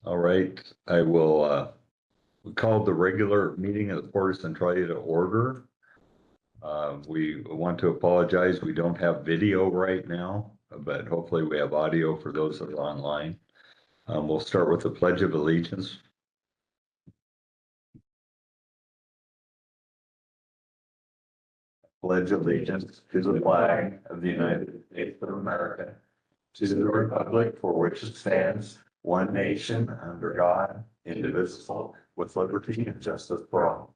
All right, I will, we called the regular meeting of the Port of Centralia to order. We want to apologize. We don't have video right now, but hopefully we have audio for those that are online. We'll start with the Pledge of Allegiance. Pledge allegiance to the flag of the United States of America, to the republic for which it stands, one nation under God, indivisible, with liberty and justice for all.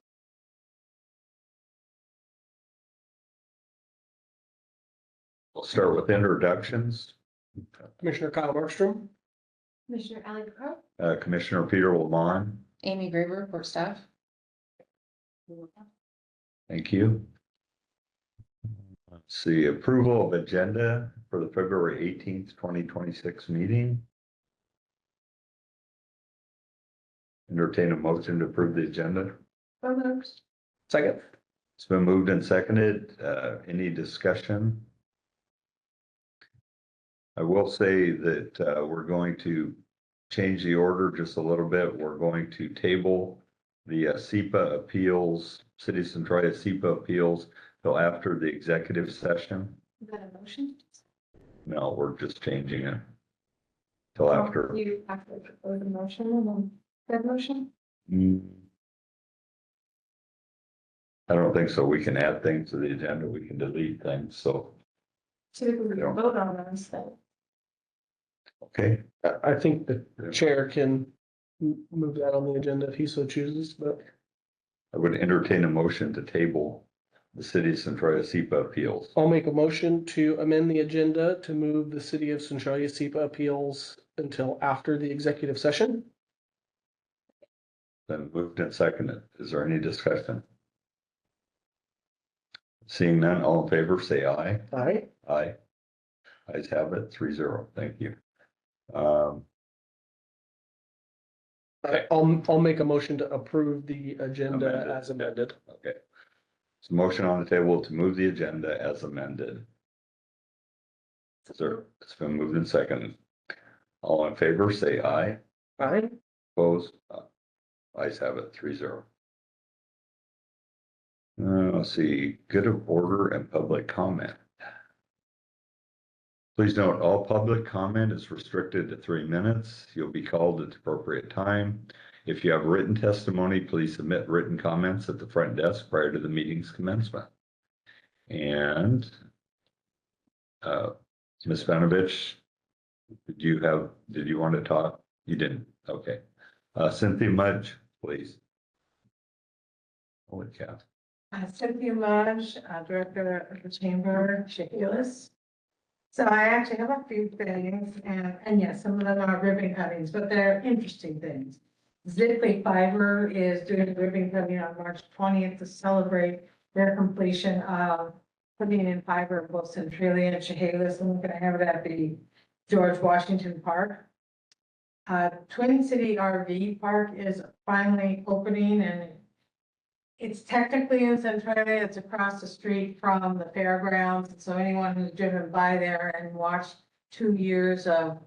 We'll start with introductions. Commissioner Kyle Markstrom. Commissioner Alan Crowe. Commissioner Peter Lamont. Amy Graver, Port Staff. Thank you. Let's see, approval of agenda for the February 18th, 2026 meeting. Entertain a motion to approve the agenda. Second. It's been moved and seconded. Any discussion? I will say that we're going to change the order just a little bit. We're going to table the SEPA appeals, City of Centralia SEPA appeals till after the executive session. Is that a motion? No, we're just changing it till after. You have to propose a motion and then that motion? I don't think so. We can add things to the agenda. We can delete things. So, Typically, we vote on those, so. okay. I think the chair can move that on the agenda if he so chooses, but I would entertain a motion to table the City of Centralia SEPA appeals. I'll make a motion to amend the agenda to move the City of Centralia SEPA appeals until after the executive session. Then moved and seconded. Is there any discussion? Seeing none, all in favor, say aye. Aye. Aye. Ayes have it, 3-0. Thank you. I'll make a motion to approve the agenda Amended. as amended. Okay. So motion on the table to move the agenda as amended. It's been moved and seconded. All in favor, say aye. Aye. Opposed? Ayes have it, 3-0. Let's see, good of order and public comment. Please note, all public comment is restricted to 3 minutes. You'll be called at the appropriate time. If you have written testimony, please submit written comments at the front desk prior to the meeting's commencement. And Ms. Vanovich, did you want to talk? You didn't, okay. Cynthia Mudge, please. Holy cow. Cynthia Mudge, Director of the Chamber, Chehalis. So I actually have a few things, and yes, some of them are ribbon cuttings, but they're interesting things. Zipley Fiber is doing a ribbon cutting on March 20th to celebrate their completion of putting in fiber in both Centralia and Chehalis, and we're going to have it at the George Washington Park. Twin City RV Park is finally opening, and it's technically in Centralia. It's across the street from the fairgrounds. So anyone who's driven by there and watched 2 years of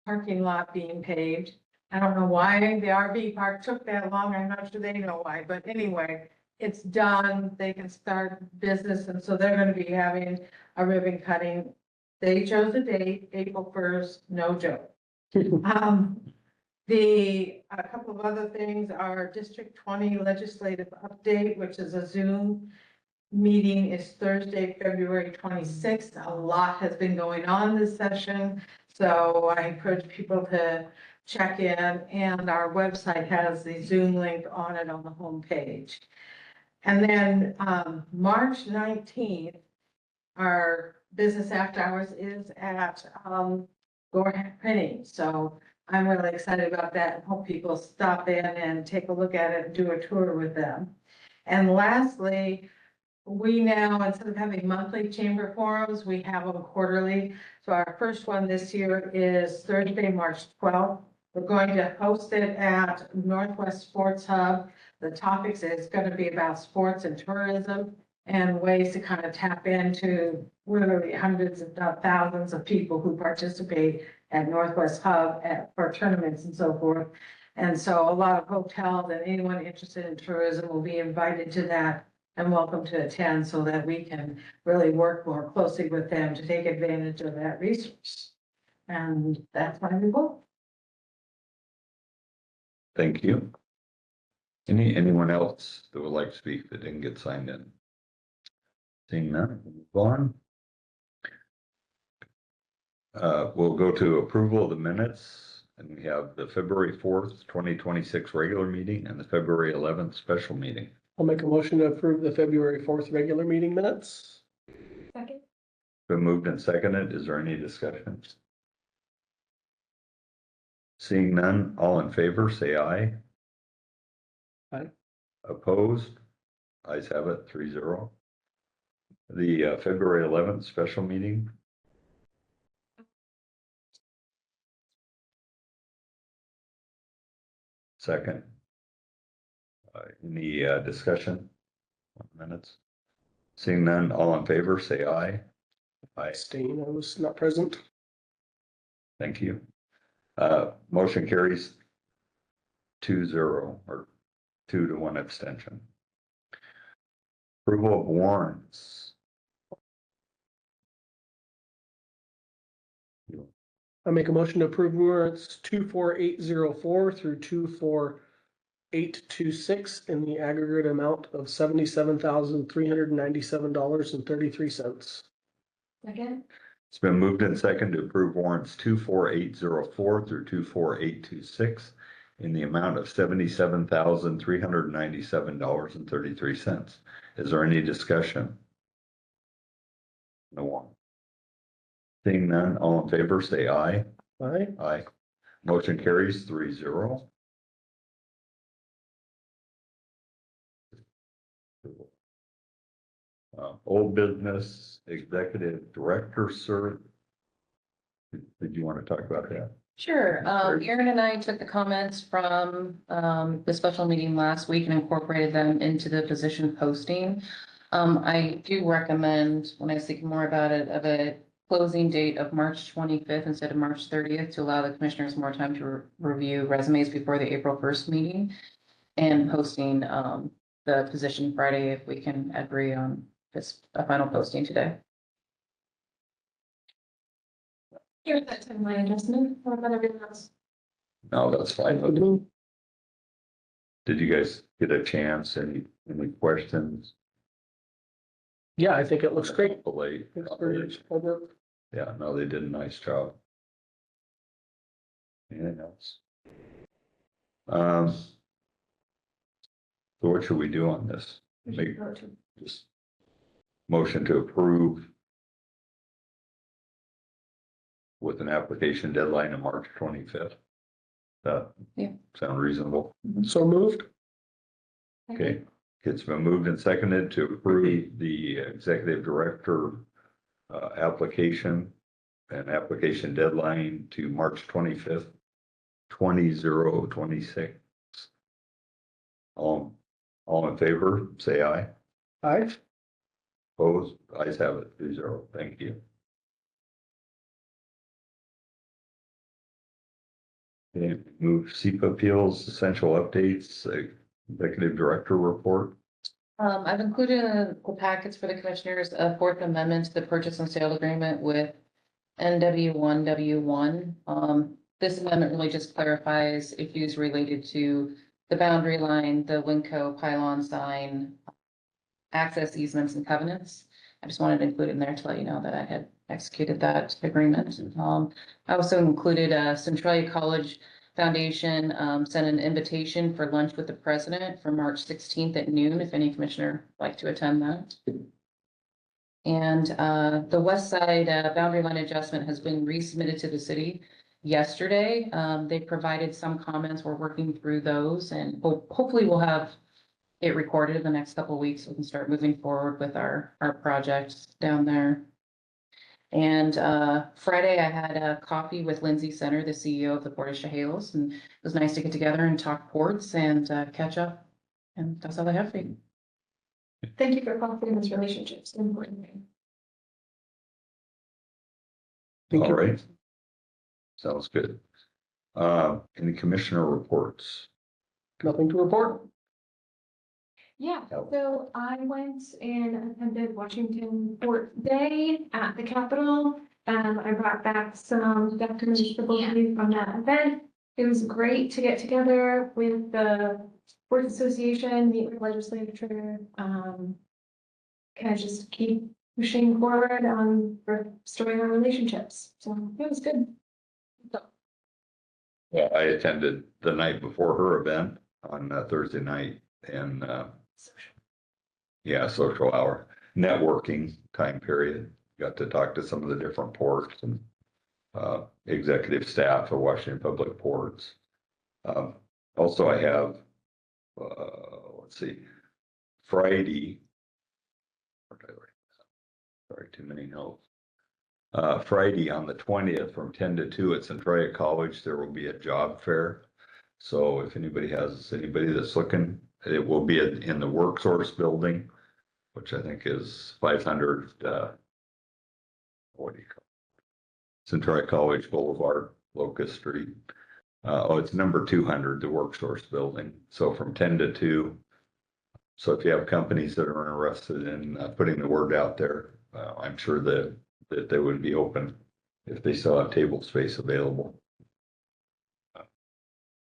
parking lot being paved. I don't know why the RV park took that long. I'm not sure they know why, but anyway, it's done. They can start business. And so they're going to be having a ribbon cutting. They chose a date, April 1st, no joke. A couple of other things are District 20 legislative update, which is a Zoom meeting, is Thursday, February 26th. A lot has been going on this session, so I encourage people to check in, and our website has the Zoom link on it on the home page. And then March 19th, our business after hours is at Gore Printing. So I'm really excited about that and hope people stop in and take a look at it and do a tour with them. And lastly, we now, instead of having monthly chamber forums, we have them quarterly. So our first one this year is Thursday, March 12th. We're going to host it at Northwest Sports Hub. The topics is going to be about sports and tourism and ways to kind of tap into literally hundreds if not thousands of people who participate at Northwest Hub for tournaments and so forth. And so a lot of hotels and anyone interested in tourism will be invited to that and welcome to attend so that we can really work more closely with them to take advantage of that resource. And that's my report. Thank you. Anyone else that would like to speak that didn't get signed in? Seeing none, we'll move on. We'll go to approval of the minutes, and we have the February 4th, 2026 regular meeting and the February 11th special meeting. I'll make a motion to approve the February 4th regular meeting minutes. Second. Been moved and seconded. Is there any discussion? Seeing none, all in favor, say aye. Aye. Opposed? Ayes have it, 3-0. The February 11th special meeting. Second. Any discussion on minutes? Seeing none, all in favor, say aye. Aye. Abstain, I was not present. Thank you. Motion carries 2-0 or 2-1 abstention. Approval of warrants. I make a motion to approve warrants 24804 through 24826 in the aggregate amount of $77,397.33. Second. It's been moved and seconded to approve warrants 24804 through 24826 in the amount of $77,397.33. Is there any discussion? No one. Seeing none, all in favor, say aye. Aye. Aye. Motion carries 3-0. Old business executive director, sir. Did you want to talk about that? Sure. Sure. Erin and I took the comments from the special meeting last week and incorporated them into the position posting. I do recommend, when I was thinking more about it, of a closing date of March 25th instead of March 30th to allow the commissioners more time to review resumes before the April 1st meeting, and posting the position Friday if we can agree on a final posting today. Here's that timeline adjustment. What about everything else? No, that's fine. Did you guys get a chance? Any questions? Yeah, I think it looks great. Late. Thanks for your homework. Yeah, no, they did a nice job. Anything else? So what should we do on this? We Make should go to- just motion to approve with an application deadline of March 25th. That Yeah. sound reasonable? So moved. Okay, it's been moved and seconded to approve the executive director application and application deadline to March 25th, 2026. All in favor, say aye. Aye. Opposed, ayes have it, 3-0. Thank you. Okay, move SEPA appeals, essential updates, executive director report. I've included in the packets for the commissioners a fourth amendment to the purchase and sale agreement with NW1W1. This amendment really just clarifies issues related to the boundary line, the Winco pylon sign, access easements and covenants. I just wanted to include it in there to let you know that I had executed that agreement. I also included Centralia College Foundation sent an invitation for lunch with the president for March 16th at noon, if any commissioner would like to attend that. And the west side boundary line adjustment has been resubmitted to the city yesterday. They provided some comments. We're working through those, and hopefully we'll have it recorded in the next couple of weeks. We can start moving forward with our projects down there. And Friday, I had a coffee with Lindsay Center, the CEO of the Port of Chehalis, and it was nice to get together and talk ports and catch up. And that's all I have for you. Thank you for fostering this relationship. It's an important thing. Thank All you. right. Sounds good. Any commissioner reports? Nothing to report? Yeah, Yep. so I went and attended Washington Port Day at the Capitol. I brought back some documents to believe from that event. It was great to get together with the Port Association, meet with legislature, kind of just keep pushing forward on restoring our relationships. So it was good. Yeah, I attended the night before her event on Thursday night and, yeah, social hour, networking time period. Got to talk to some of the different ports and executive staff of Washington Public Ports. Also, I have, let's see, Friday. Where did I write that? Sorry, too many notes. Friday on the 20th from 10 to 2 at Centralia College, there will be a job fair. So if anybody that's looking, it will be in the WorkSource building, which I think is 500, what do you call it? Centralia College Boulevard, Locust Street. It's number 200, the WorkSource building. So from 10 to 2. So if you have companies that are interested in putting the word out there, I'm sure that they would be open if they still have table space available.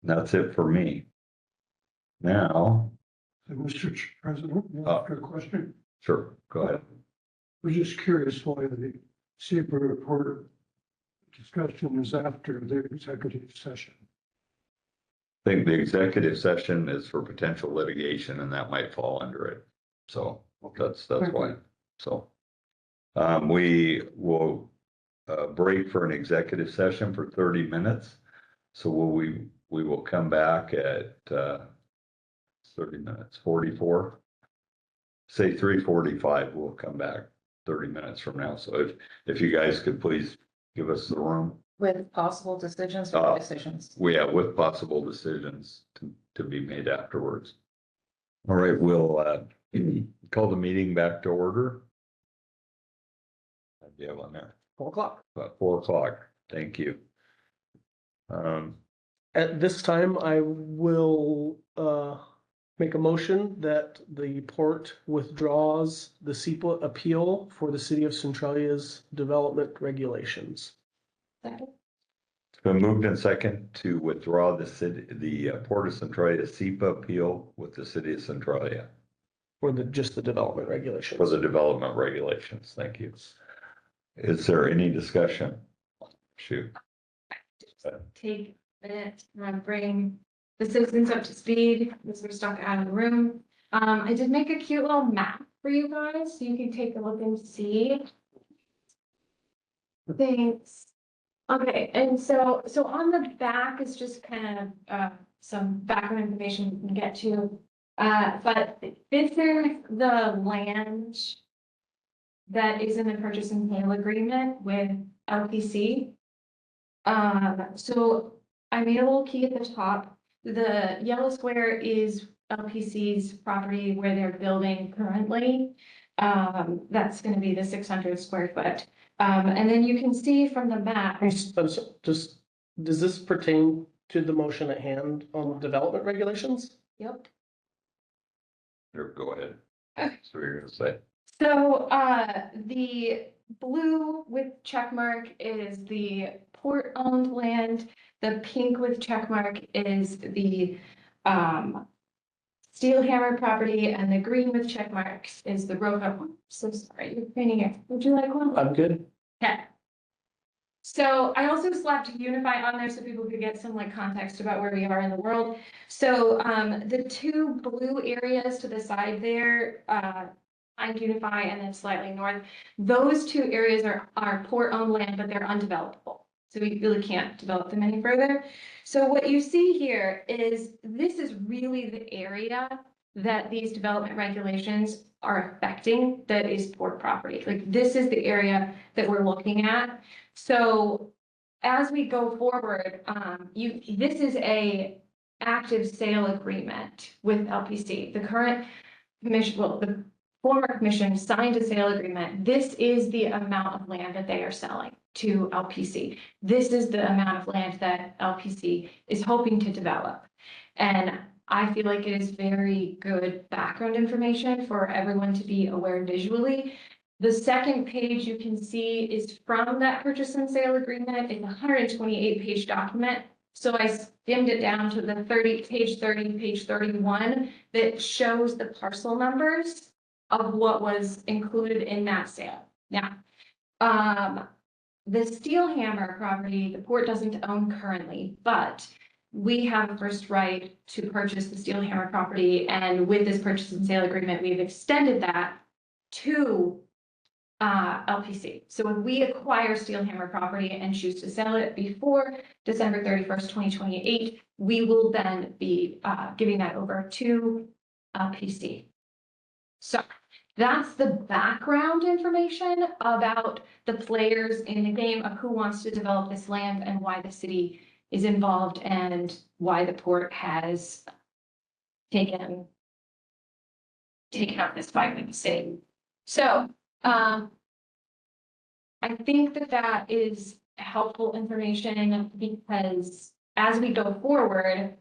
That's it for me. Now, Mr. President, may I ask a question? sure, go ahead. I was just curious why the SEPA report discussion is after the executive session. I think the executive session is for potential litigation and that might fall under it. So that's Thank why. you. So we will break for an executive session for 30 minutes. So we will come back at 30 minutes, 44. Say 3:45, we'll come back 30 minutes from now. So if you guys could please give us the room. With possible decisions or decisions. We have with possible decisions to be made afterwards. All right, we'll call the meeting back to order. What do you have on there? 4 o'clock. About 4 o'clock. Thank you. At this time, I will make a motion that the port withdraws the SEPA appeal for the city of Centralia's development regulations. Second. It's been moved in second to withdraw the Port of Centralia SEPA appeal with the city of Centralia For just the development regulations. for the development regulations. Thank you. Is there any discussion? Shoot. Take a minute and bring the citizens up to speed as we're stuck out of the room. I did make a cute little map for you guys, so you can take a look and see. Thanks. Okay, and so on the back is just kind of some background information you can get to. But this is the land that is in the purchase and sale agreement with LPC. So I made a little key at the top. The yellow square is LPC's property where they're building currently. That's gonna be the 600 square foot. And then you can see from the map. Just, does this pertain to the motion at hand on development regulations? Yep. Here, go ahead. Okay. So you're gonna say. So, the blue with check mark is the port-owned land. The pink with check mark is the, Steelhammer property, and the green with check marks is the Roca one. So sorry, you're painting it. Would you like one? I'm good. Okay. So I also slapped Unify on there so people could get some like context about where we are in the world. So the two blue areas to the side there, on Unify and then slightly north, those two areas are port-owned land, but they're undevelopable. So we really can't develop them any further. So what you see here is this is really the area that these development regulations are affecting, that is port property. Like this is the area that we're looking at. So as we go forward, this is a active sale agreement with LPC. The current commission, well, the former commission signed a sale agreement. This is the amount of land that they are selling. to LPC. This is the amount of land that LPC is hoping to develop. And I feel like it is very good background information for everyone to be aware visually. The second page you can see is from that purchase and sale agreement. It's a 128-page document. So I skimmed it down to the page 30, page 31, that shows the parcel numbers of what was included in that sale. Now, the Steelhammer property, the port doesn't own currently, but we have a first right to purchase the Steelhammer property, and with this purchase and sale agreement, we've extended that to LPC. So if we acquire Steelhammer property and choose to sell it before December 31st, 2028, we will then be giving that over to LPC. So that's the background information about the players in the game of who wants to develop this land and why the city is involved and why the port has taken up this fight with the city. So, I think that that is helpful information because as we go forward,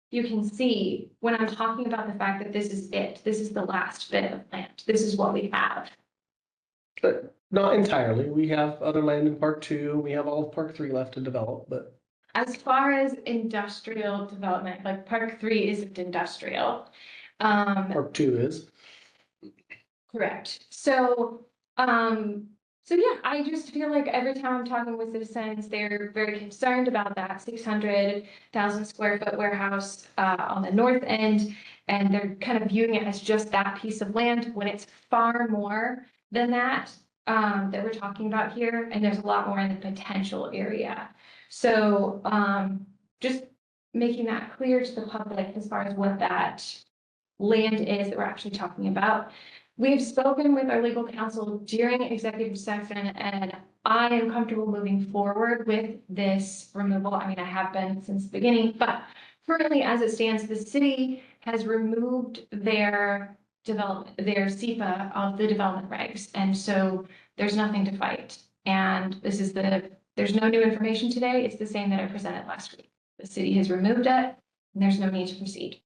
you can see when I'm talking about the fact that this is it, this is the last bit of land, this is what we have. But not entirely. We have other land in Park 2. We have all of Park 3 left to develop, but As far as industrial development, like Park 3 isn't industrial. Park 2 is. Correct. So, so yeah, I just feel like every time I'm talking with citizens, they're very concerned about that 600,000 square foot warehouse on the north end. And they're kind of viewing it as just that piece of land when it's far more than that that we're talking about here. And there's a lot more in the potential area. So just making that clear to the public as far as what that land is that we're actually talking about. We've spoken with our legal counsel during executive session, and I am comfortable moving forward with this removal. I mean, I have been since the beginning, but currently as it stands, the city has removed their development, their SEPA of the development regs. And so there's nothing to fight. And this is there's no new information today. It's the same that I presented last week. The city has removed it, and there's no need to proceed.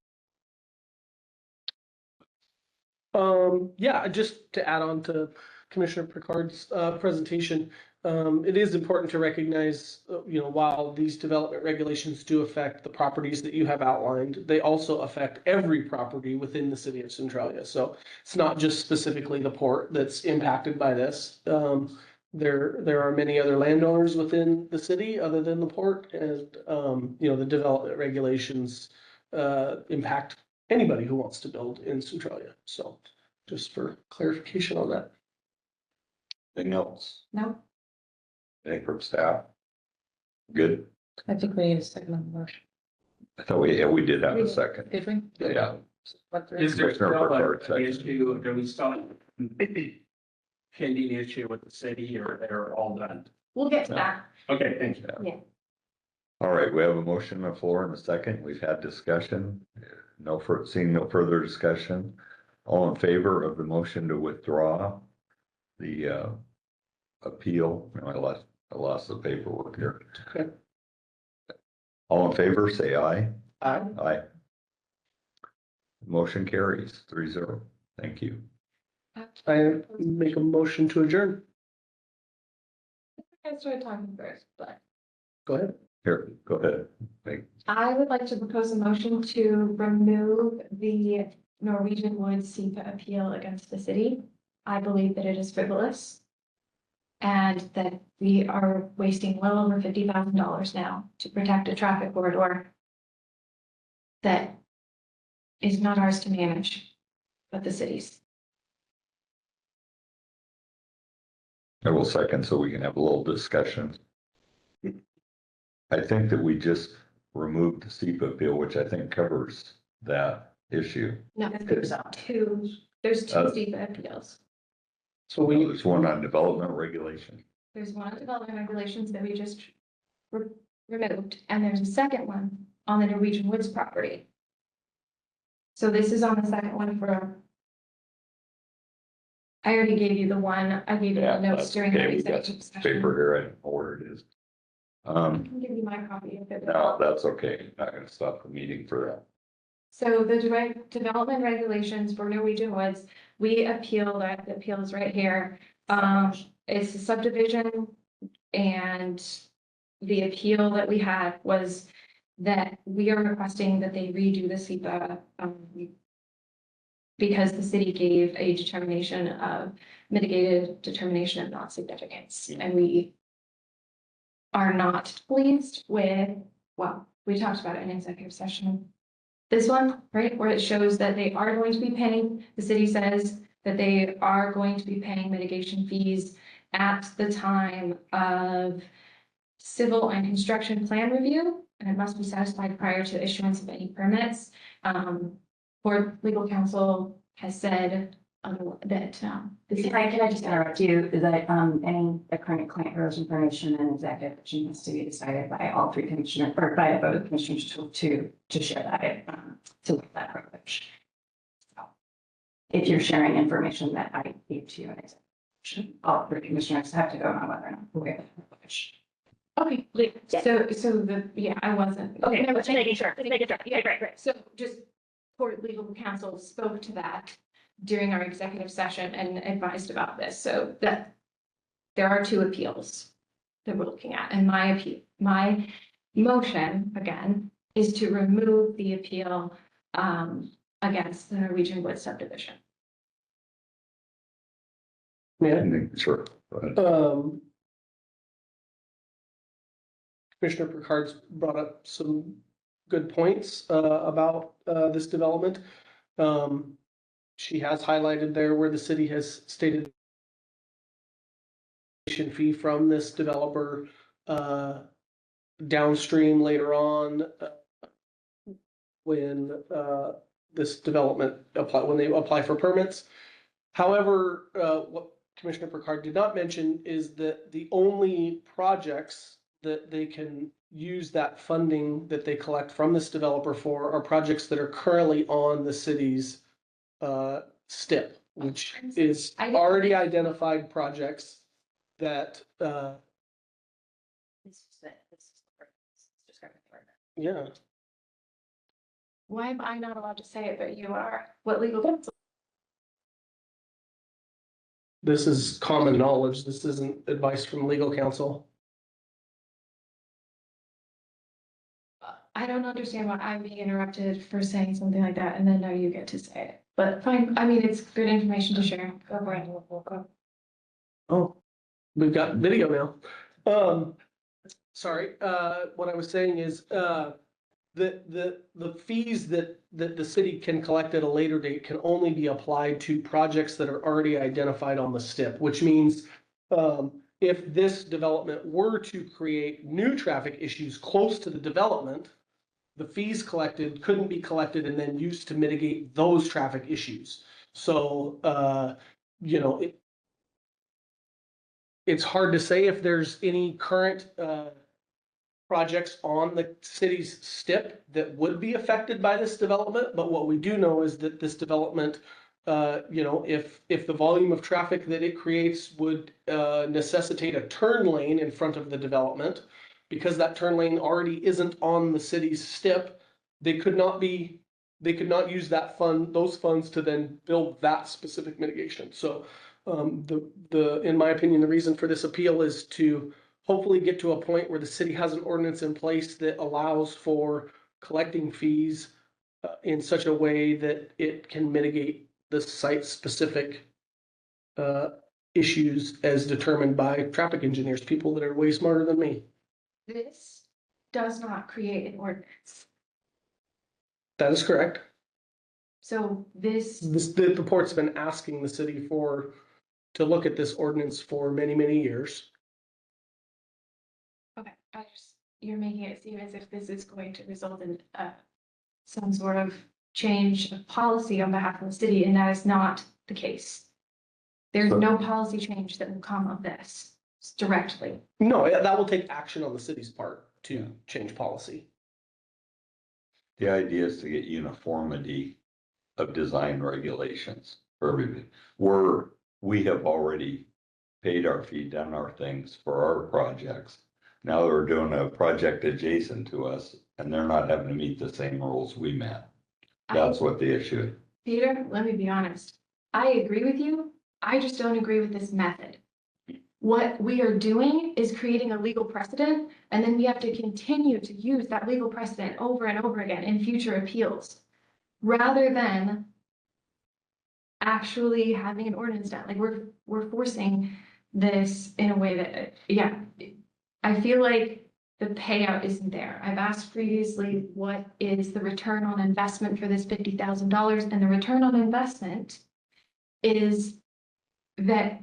Yeah, just to add on to Commissioner Picard's presentation, it is important to recognize, while these development regulations do affect the properties that you have outlined, they also affect every property within the city of Centralia. So it's not just specifically the port that's impacted by this. There are many other landowners within the city other than the port, and the development regulations impact anybody who wants to build in Centralia. So just for clarification on that. Anything else? No? Anything from staff? Good. I think we need a second on the motion. I thought we did have a second. Did we? Yeah. What the- Is there Commissioner still Burkhardt, an second. issue, do we still pending issue with the city or they're all done? We'll get to No. that. Okay, thank you. All right, we have a motion on the floor in a second. We've had discussion. Seeing no further discussion. All in favor of the motion to withdraw the appeal? No, I lost the paperwork here. Okay. All in favor, say aye. Aye. Aye. Motion carries 3-0. Thank you. I make a motion to adjourn. I started talking first, but Go ahead. Here, go ahead. I would like to propose a motion to remove the Norwegian Wood SEPA appeal against the city. I believe that it is frivolous. And that we are wasting well over $50,000 now to protect a traffic corridor that is not ours to manage, but the city's. I will second so we can have a little discussion. I think that we just removed the SEPA appeal, which I think covers that issue. No, there's two SEPA appeals. So we, There's one on development regulation. There's one on development regulations that we just removed, and there's a second one on the Norwegian Woods property. So this is on the second one for I already gave you the one, I gave you Yeah, the notes that's during the okay. We got executive some session. paper here. I don't know where it is. I can give you my copy of it. No, that's okay. Not gonna stop the meeting for that. So the development regulations for Norwegian Woods, we appeal that, the appeal is right here. It's a subdivision. And the appeal that we had was that we are requesting that they redo the SEPA, because the city gave a determination of mitigated determination of non-significance, and we are not pleased with, well, we talked about it in executive session. This one, right, where it shows that they are going to be paying, the city says that they are going to be paying mitigation fees at the time of civil and construction plan review, and it must be satisfied prior to issuance of any permits. Board legal counsel has said that, Can I just interrupt you, that, any current client erosion information and executive action has to be decided by all three commissioners, or by a vote of commissioners to share that, to let that privilege. So, if you're sharing information that I gave to you in executive session, all three commissioners have to vote on whether or not we have the privilege. okay, I wasn't. Okay, No, just making sure, just making sure. Yeah, Okay, great. So just court legal counsel spoke to that during our executive session and advised about this, so that there are two appeals that we're looking at, and my motion, again, is to remove the appeal against the Norwegian Wood subdivision. Yeah. Sure. Go ahead. Commissioner Picard's brought up some good points about this development. She has highlighted there where the city has stated fee from this developer downstream later on when this development when they apply for permits. However, what Commissioner Picard did not mention is that the only projects that they can use that funding that they collect from this developer for are projects that are currently on the city's STIP, which is already identified projects that yeah. Why am I not allowed to say it, but you are? What legal counsel? This is common knowledge. This isn't advice from legal counsel. I don't understand why I'm being interrupted for saying something like that, and then now you get to say it. But fine, I mean, it's good information to share. Go for it. Oh, we've got video now. Sorry, what I was saying is, the fees that the city can collect at a later date can only be applied to projects that are already identified on the STIP, which means, if this development were to create new traffic issues close to the development, the fees collected couldn't be collected and then used to mitigate those traffic issues. So, it's hard to say if there's any current, projects on the city's STIP that would be affected by this development, but what we do know is that this development, if the volume of traffic that it creates would necessitate a turn lane in front of the development, because that turn lane already isn't on the city's STIP, they could not use those funds to then build that specific mitigation. So, in my opinion, the reason for this appeal is to hopefully get to a point where the city has an ordinance in place that allows for collecting fees in such a way that it can mitigate the site-specific issues as determined by traffic engineers, people that are way smarter than me. This does not create an ordinance. That is correct. So The port's been asking the city to look at this ordinance for many, many years. okay, you're making it seem as if this is going to result in some sort of change of policy on behalf of the city, and that is not the case. There's no policy change that will come of this directly. No, that will take action on the city's part to change policy. The idea is to get uniformity of design regulations for everybody. We're we have already paid our fee, done our things for our projects. Now they're doing a project adjacent to us and they're not having to meet the same rules we met. That's what the issue is. Peter, let me be honest. I agree with you. I just don't agree with this method. What we are doing is creating a legal precedent, and then we have to continue to use that legal precedent over and over again in future appeals, rather than actually having an ordinance done. Like we're forcing this in a way that, yeah, I feel like the payout isn't there. I've asked previously, what is the return on investment for this $50,000? And the return on investment is that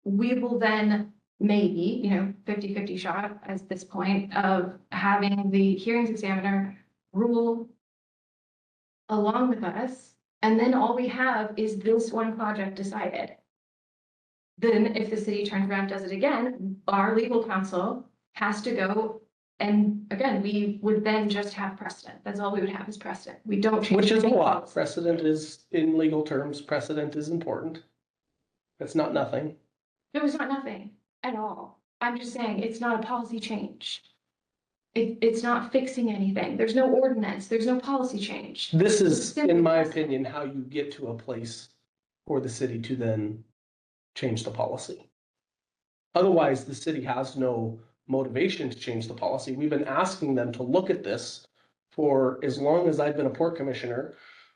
we will then maybe, 50-50 shot at this point of having the hearings examiner rule along with us. And then all we have is this one project decided. Then if the city turns around and does it again, our legal counsel has to go. And again, we would then just have precedent. That's all we would have is precedent. We don't change. Which is a anything lot. else. Precedent is, in legal terms, precedent is important. It's not nothing. No, it's not nothing at all. I'm just saying, it's not a policy change. It's not fixing anything. There's no ordinance, there's no policy change. This is, Simple in my precedent. opinion, how you get to a place for the city to then change the policy. Otherwise, the city has no motivation to change the policy. We've been asking them to look at this for as long as I've been a port commissioner.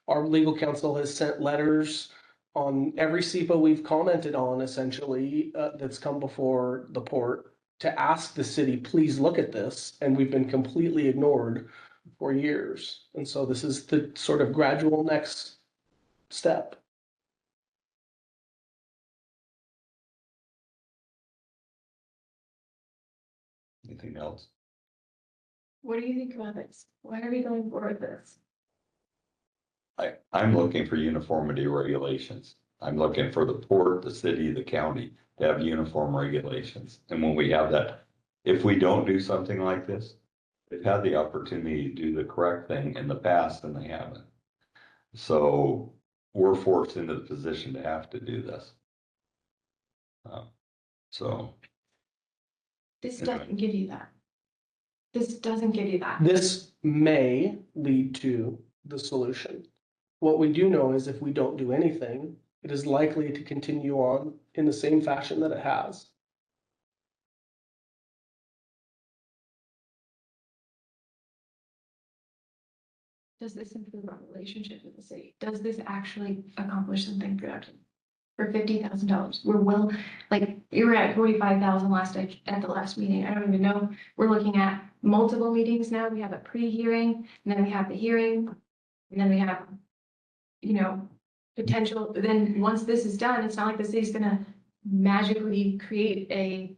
Our legal counsel has sent letters on every SEPA we've commented on, essentially, that's come before the port, to ask the city, please look at this, and we've been completely ignored for years. And so this is the sort of gradual next step. Anything else? What do you think about this? Why are we going forward with this? I'm looking for uniformity regulations. I'm looking for the port, the city, the county to have uniform regulations. And when we have that, if we don't do something like this, they've had the opportunity to do the correct thing in the past and they haven't. So we're forced into the position to have to do this. So. This Anyway. doesn't give you that. This doesn't give you that. This may lead to the solution. What we do know is if we don't do anything, it is likely to continue on in the same fashion that it has. Does this improve our relationship with the city? Does this actually accomplish something productive? For $50,000, we're well, like, we were at 45,000 at the last meeting. I don't even know. We're looking at multiple meetings now. We have a pre-hearing, and then we have the hearing, and then we have, potential. Then once this is done, it's not like the city's gonna magically create a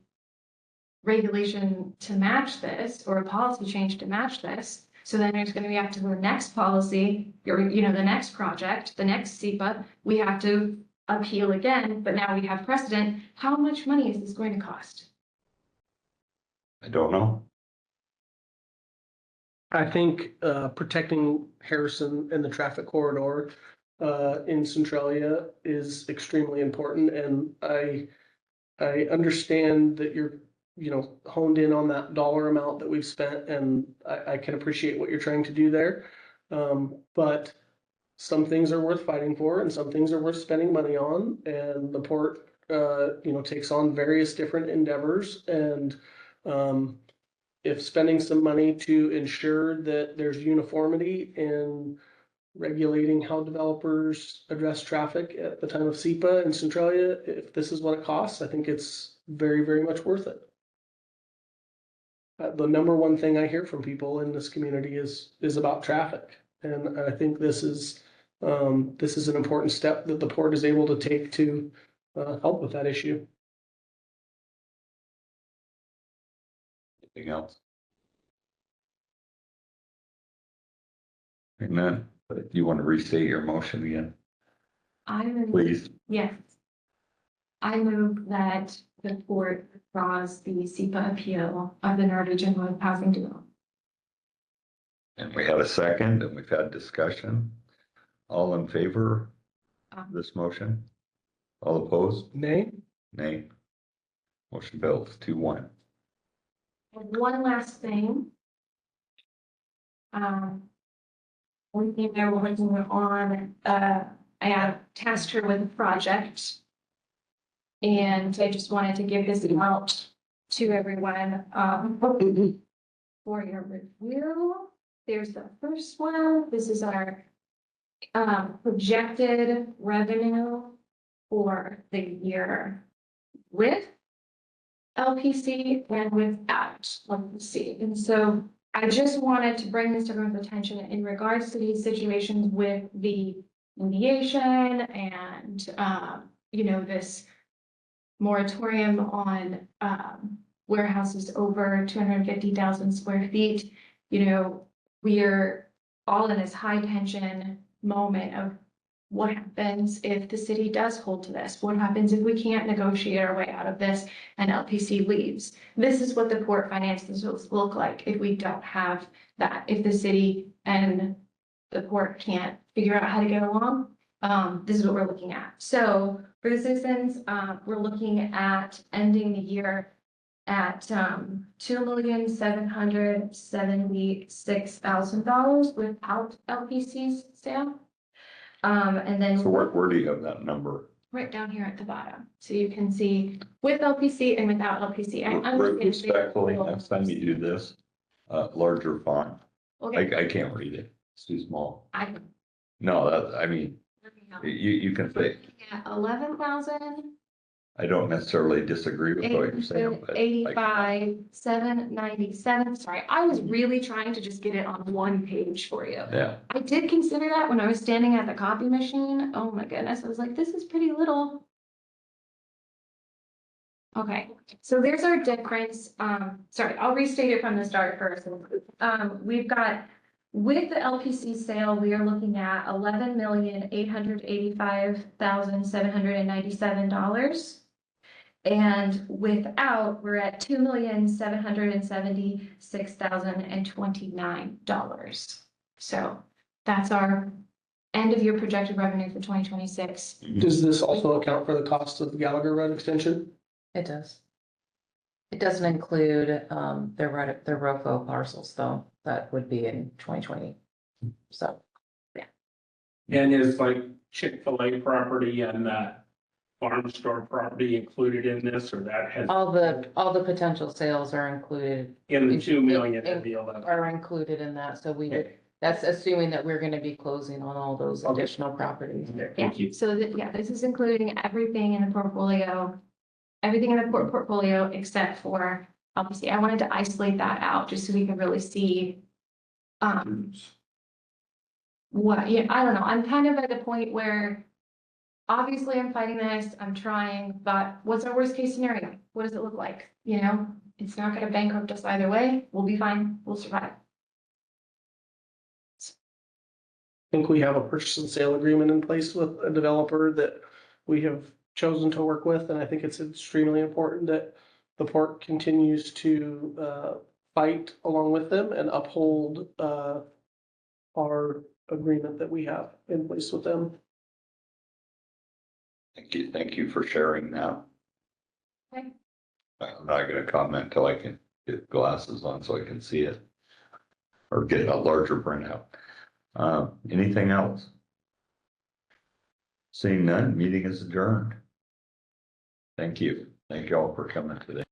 regulation to match this or a policy change to match this. So then there's gonna be after the next policy, or, the next project, the next SEPA, we have to appeal again, but now we have precedent. How much money is this going to cost? I don't know. I think protecting Harrison and the traffic corridor in Centralia is extremely important. And I understand that you're, honed in on that dollar amount that we've spent, and I can appreciate what you're trying to do there. But some things are worth fighting for and some things are worth spending money on, and the port, takes on various different endeavors. And if spending some money to ensure that there's uniformity in regulating how developers address traffic at the time of SEPA in Centralia, if this is what it costs, I think it's very, very much worth it. The number one thing I hear from people in this community is about traffic. And I think this is an important step that the port is able to take to help with that issue. Anything else? Amen. But you want to restate your motion again, I move, please? yes. I move that the port draws the SEPA appeal of the Norwegian Road Housing Development. And we had a second and we've had discussion. All in favor of this motion? All opposed? Nay? Nay. Motion fails 2-1. And one last thing. One thing I was working on, I tasked her with a project. And I just wanted to give this out to everyone, for your review. There's the first one. This is our projected revenue for the year with LPC and without LPC. And so I just wanted to bring this to everyone's attention in regards to these situations with the mediation and, this moratorium on, warehouses over 250,000 square feet. We're all in this high tension moment of what happens if the city does hold to this? What happens if we can't negotiate our way out of this and LPC leaves? This is what the port finances will look like if we don't have that, if the city and the port can't figure out how to get along. This is what we're looking at. So for the citizens, we're looking at ending the year at $2,776,000 without LPC's sale. And then So where do you have that number? right down here at the bottom, so you can see with LPC and without LPC. Respectfully, next time you do this, larger font. Okay, I can't read it. It's too small. I. No, you can say, 11,000. I don't necessarily disagree with what you're saying, but. 85,797. Sorry, I was really trying to just get it on one page for you. Yeah, I did consider that when I was standing at the copy machine. Oh my goodness, I was like, this is pretty little. Okay, so there's our difference. Sorry, I'll restate it from the start first. We've got, with the LPC sale, we are looking at $11,885,797. And without, we're at $2,776,029. So that's our end of year projected revenue for 2026. Does this also account for the cost of the Gallagher Road extension? It does. It doesn't include, their ROFO parcels though, that would be in 2020. So, And is like Chick-fil-A property and that farm store property included in this, or that has? all the potential sales are included, In the 2 million and the 11. are included in that, so that's assuming that we're gonna be closing on all those Okay. additional properties. Okay, Yeah, thank you. so this is including everything in the portfolio, everything in the portfolio except for LPC. I wanted to isolate that out just so we can really see, I don't know, I'm kind of at the point where obviously I'm fighting this, I'm trying, but what's our worst case scenario? What does it look like? It's not gonna bankrupt us either way. We'll be fine. We'll survive. I think we have a purchase and sale agreement in place with a developer that we have chosen to work with, and I think it's extremely important that the port continues to fight along with them and uphold our agreement that we have in place with them. Thank you for sharing that. Okay. I'm not gonna comment till I can get glasses on so I can see it. Or get a larger printout. Anything else? Seeing none, meeting is adjourned. Thank you. Thank you all for coming today.